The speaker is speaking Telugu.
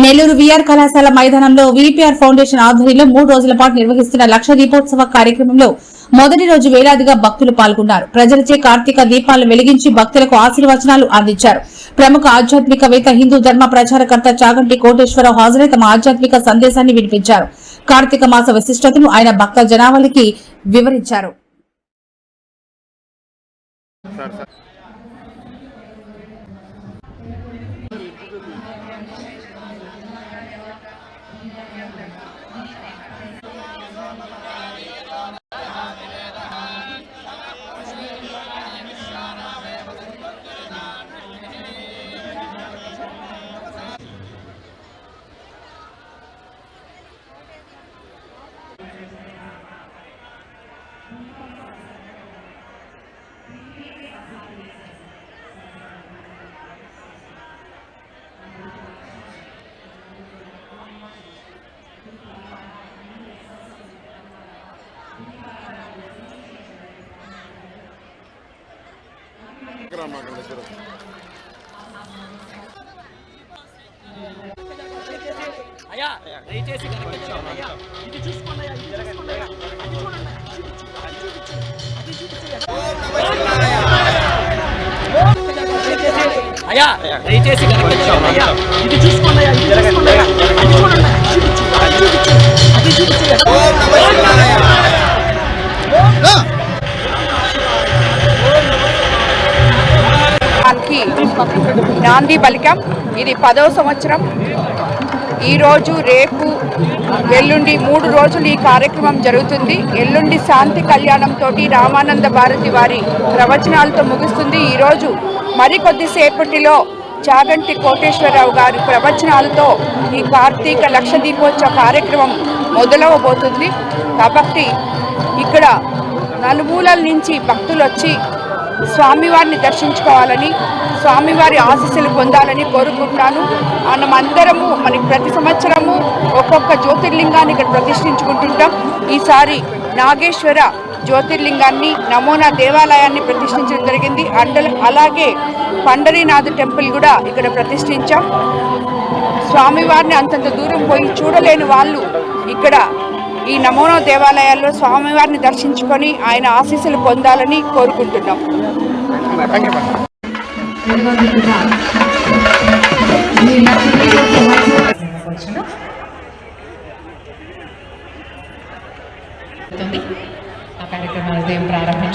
నెల్లూరు విఆర్ కళాశాల మైదానంలో విపిఆర్ ఫౌండేషన్ ఆధ్వర్యంలో 3 రోజుల పాటు నిర్వహిస్తున్న లక్ష దీపోత్సవ కార్యక్రమంలో మొదటి రోజు వేలాదిగా భక్తులు పాల్గొన్నారు. ప్రజలచే కార్తీక దీపాలను వెలిగించి భక్తులకు ఆశీర్వచనాలు అందించారు. ప్రముఖ ఆధ్యాత్మికవేత్త, హిందూ ధర్మ ప్రచారకర్త చాగంటి కోటేశ్వరరావు హాజరై తమ ఆధ్యాత్మిక సందేశాన్ని వినిపించారు. కార్తీక మాస విశిష్టతను ఆయన భక్త జనావళికి వివరించారు. అయ్యా దయచేసి ఇది చూసుకోండి, అయ్యా దయచేసి ఇది చూసుకోండి, నాంది పలికాం. ఇది 10వ సంవత్సరం. ఈరోజు, రేపు, ఎల్లుండి 3 రోజులు ఈ కార్యక్రమం జరుగుతుంది. ఎల్లుండి శాంతి కళ్యాణంతో రామానంద భారతి వారి ప్రవచనాలతో ముగుస్తుంది. ఈరోజు మరికొద్దిసేపటిలో చాగంటి కోటేశ్వరరావు గారి ప్రవచనాలతో ఈ కార్తీక లక్ష దీపోత్సవ కార్యక్రమం మొదలవబోతుంది. కాబట్టి ఇక్కడ నలుమూలల నుంచి భక్తులు వచ్చి స్వామివారిని దర్శించుకోవాలని, స్వామివారి ఆశీస్సులు పొందాలని కోరుకుంటున్నాను. మనమందరము మనకి ప్రతి సంవత్సరము ఒక్కొక్క జ్యోతిర్లింగాన్ని ఇక్కడ ప్రతిష్ఠించుకుంటుంటాం. ఈసారి నాగేశ్వర జ్యోతిర్లింగాన్ని, నమూనా దేవాలయాన్ని ప్రతిష్ఠించడం జరిగింది. అలాగే పండరీనాథ్ టెంపుల్ కూడా ఇక్కడ ప్రతిష్ఠించాం. స్వామివారిని అంతంత దూరం పోయి చూడలేని వాళ్ళు ఇక్కడ ఈ నమూనా దేవాలయాల్లో స్వామివారిని దర్శించుకొని ఆయన ఆశీస్సులు పొందాలని కోరుకుంటున్నాం. ఆ కార్యక్రమాలు ప్రారంభించారు.